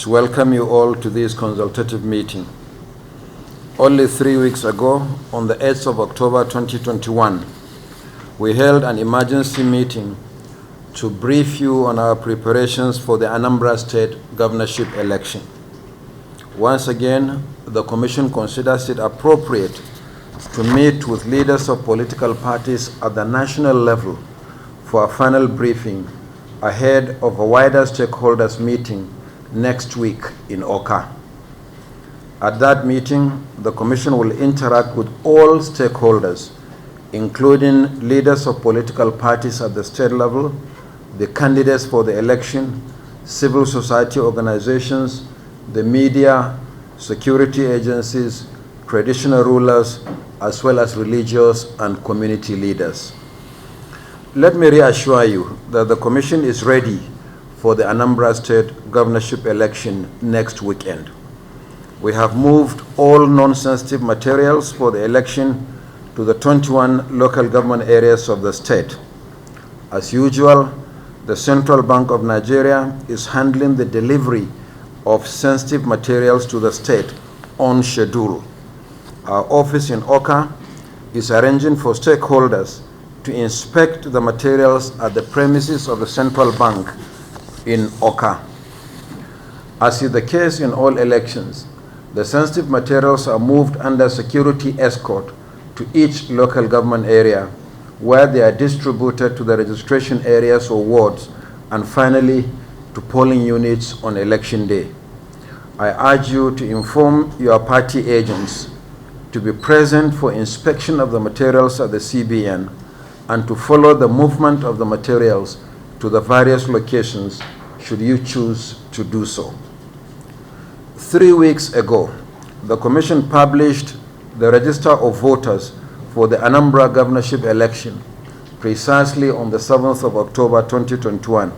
to welcome you all to this consultative meeting. Only 3 weeks ago, on the 8th of October 2021, we held an emergency meeting to brief you on our preparations for the Anambra State governorship election. Once again, the Commission considers it appropriate to meet with leaders of political parties at the national level for a final briefing ahead of a wider stakeholders meeting next week in Awka. At that meeting, the Commission will interact with all stakeholders, including leaders of political parties at the state level, the candidates for the election, civil society organizations, the media, security agencies, traditional rulers, as well as religious and community leaders. Let me reassure you that the Commission is ready for the Anambra State governorship election next weekend. We have moved all non-sensitive materials for the election to the 21 local government areas of the state. As usual, the Central Bank of Nigeria is handling the delivery of sensitive materials to the state on schedule. Our office in Awka is arranging for stakeholders to inspect the materials at the premises of the Central Bank in Awka. As is the case in all elections, the sensitive materials are moved under security escort to each local government area, where they are distributed to the registration areas or wards, and finally to polling units on election day. I urge you to inform your party agents to be present for inspection of the materials at the CBN and to follow the movement of the materials to the various locations should you choose to do so. 3 weeks ago, the Commission published the register of voters for the Anambra governorship election precisely on the 7th of October 2021,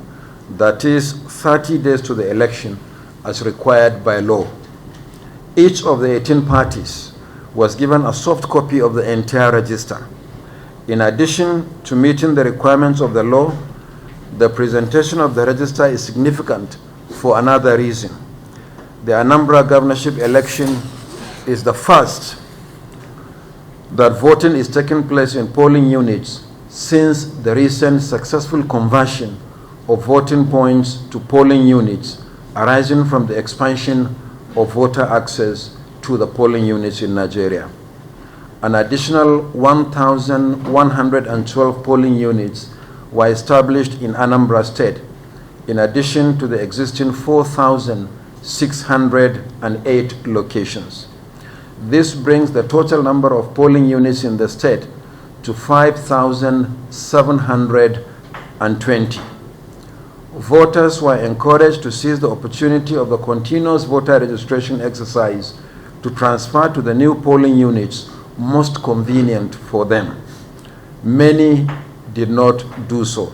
that is 30 days to the election as required by law. Each of the 18 parties was given a soft copy of the entire register. In addition to meeting the requirements of the law, the presentation of the register is significant for another reason. The Anambra governorship election is the first that voting is taking place in polling units since the recent successful conversion of voting points to polling units arising from the expansion of voter access to the polling units in Nigeria. An additional 1,112 polling units were established in Anambra State, in addition to the existing 4,608 locations. This brings the total number of polling units in the state to 5,720. Voters were encouraged to seize the opportunity of the continuous voter registration exercise to transfer to the new polling units most convenient for them. Many did not do so.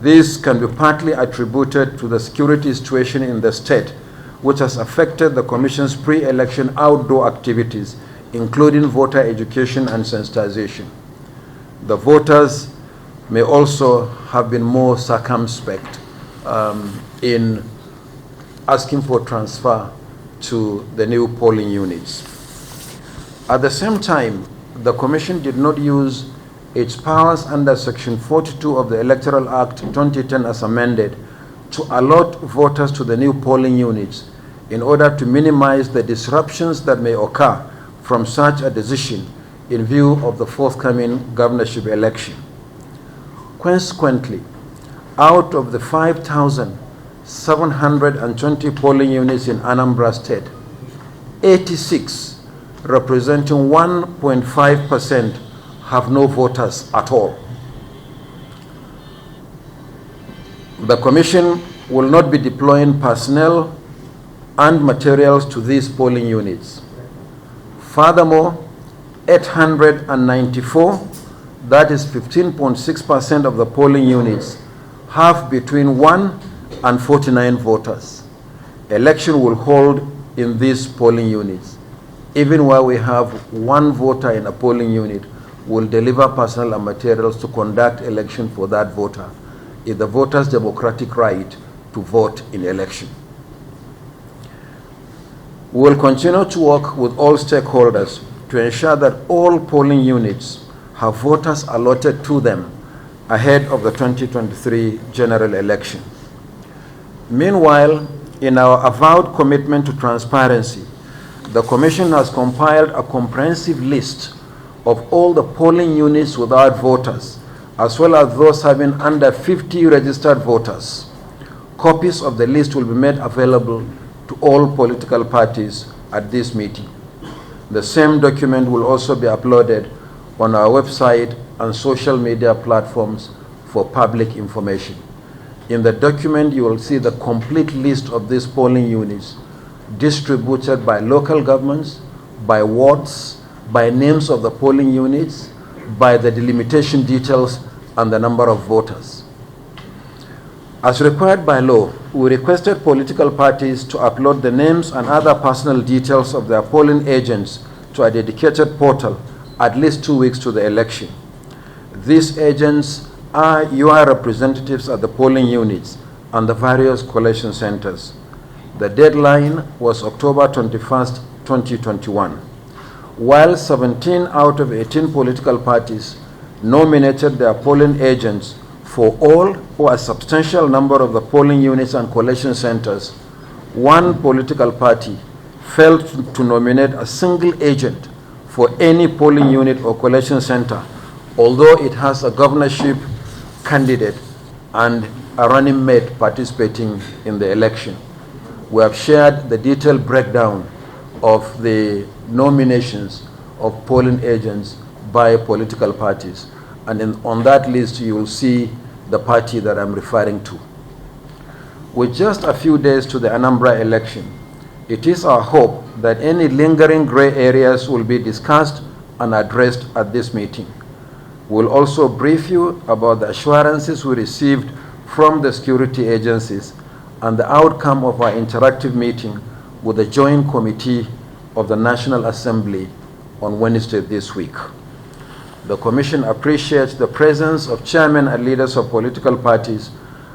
This can be partly attributed to the security situation in the state, which has affected the Commission's pre-election outdoor activities, including voter education and sensitization. The voters may also have been more circumspect in asking for transfer to the new polling units. At the same time, the Commission did not use its powers under Section 42 of the Electoral Act 2010 as amended to allot voters to the new polling units in order to minimize the disruptions that may occur from such a decision in view of the forthcoming governorship election. Consequently, out of the 5,720 polling units in Anambra State, 86, representing 1.5%, have no voters at all. The Commission will not be deploying personnel and materials to these polling units. Furthermore, 894, that is 15.6% of the polling units, have between 1 and 49 voters. Election will hold in these polling units. Even while we have 1 voter in a polling unit, will deliver personnel and materials to conduct election for that voter. It's the voter's democratic right to vote in election. We will continue to work with all stakeholders to ensure that all polling units have voters allotted to them ahead of the 2023 general election. Meanwhile, in our avowed commitment to transparency, the Commission has compiled a comprehensive list of all the polling units without voters, as well as those having under 50 registered voters. Copies of the list will be made available to all political parties at this meeting. The same document will also be uploaded on our website and social media platforms for public information. In the document, you will see the complete list of these polling units distributed by local governments, by wards, by names of the polling units, by the delimitation details, and the number of voters. As required by law, we requested political parties to upload the names and other personal details of their polling agents to a dedicated portal at least 2 weeks to the election. These agents are your representatives at the polling units and the various collation centers. The deadline was October 21st, 2021. While 17 out of 18 political parties nominated their polling agents for all or a substantial number of the polling units and collation centers, one political party failed to nominate a single agent for any polling unit or collation center, although it has a governorship candidate and a running mate participating in the election. We have shared the detailed breakdown of the nominations of polling agents by political parties. And on that list, you will see the party that I'm referring to. With just a few days to the Anambra election, it is our hope that any lingering gray areas will be discussed and addressed at this meeting. We'll also brief you about the assurances we received from the security agencies and the outcome of our interactive meeting with the Joint Committee of the National Assembly on Wednesday this week. The Commission appreciates the presence of chairmen and leaders of political parties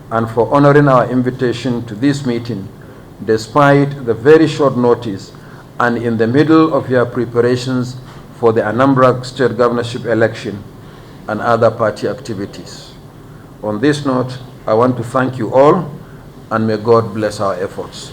and for honoring our invitation to this meeting despite the very short notice and in the middle of your preparations for the Anambra State Governorship election and other party activities. On this note, I want to thank you all, and may God bless our efforts.